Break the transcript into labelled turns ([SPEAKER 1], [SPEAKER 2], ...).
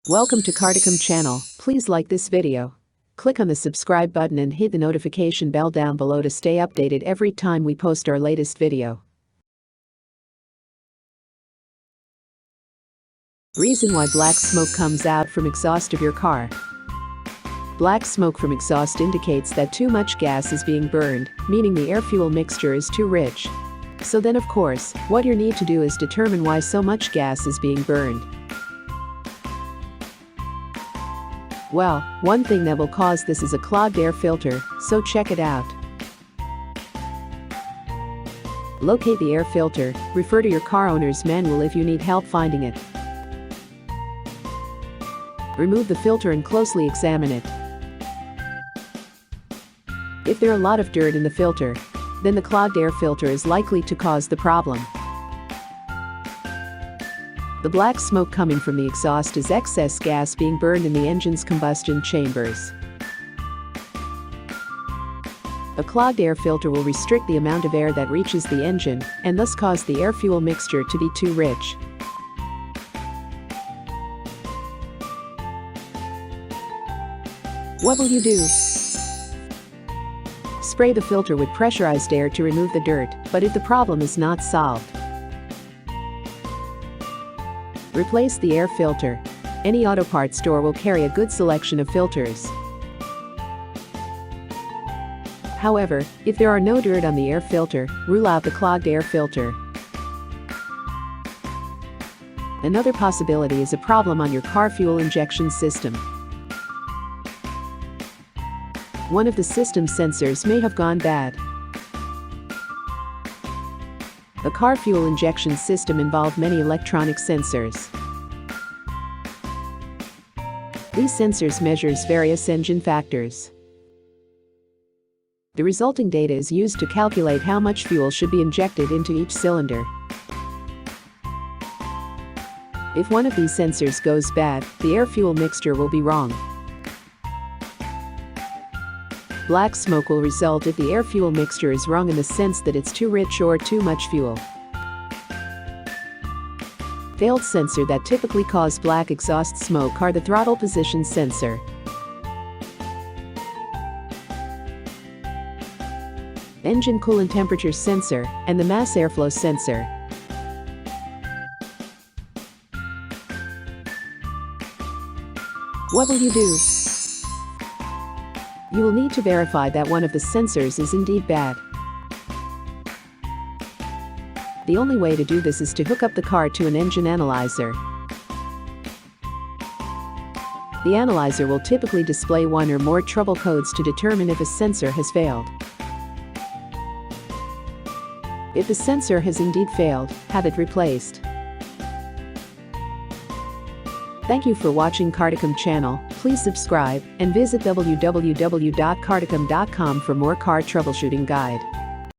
[SPEAKER 1] Welcome to Cartechhome channel. Please like this video. Click on the subscribe button and hit the notification bell down below to stay updated every time we post our latest video. Reason why black smoke comes out from exhaust of your car. Black smoke from exhaust indicates that too much gas is being burned, meaning the air-fuel mixture is too rich. So then of course, what you need to do is determine why so much gas is being burned. Well, one thing that will cause this is a clogged air filter, so check it out. Locate the air filter, refer to your car owner's manual if you need help finding it. Remove the filter and closely examine it. If there are a lot of dirt in the filter, then the clogged air filter is likely to cause the problem. The black smoke coming from the exhaust is excess gas being burned in the engine's combustion chambers. A clogged air filter will restrict the amount of air that reaches the engine and thus cause the air-fuel mixture to be too rich. What will you do? Spray the filter with pressurized air to remove the dirt, but if the problem is not solved, replace the air filter. Any auto parts store will carry a good selection of filters. However, if there are no dirt on the air filter, rule out the clogged air filter. Another possibility is a problem on your car fuel injection system. One of the system sensors may have gone bad. A car fuel injection system involves many electronic sensors. These sensors measures various engine factors. The resulting data is used to calculate how much fuel should be injected into each cylinder. If one of these sensors goes bad, the air-fuel mixture will be wrong. Black smoke will result if the air-fuel mixture is wrong in the sense that it's too rich or too much fuel. Failed sensor that typically cause black exhaust smoke are the throttle position sensor, engine coolant temperature sensor, and the mass airflow sensor. What will you do? You will need to verify that one of the sensors is indeed bad. The only way to do this is to hook up the car to an engine analyzer. The analyzer will typically display one or more trouble codes to determine if a sensor has failed. If the sensor has indeed failed, have it replaced. Thank you for watching Cartechhome channel. Please subscribe and visit www.cartechhome.com for more car troubleshooting guide.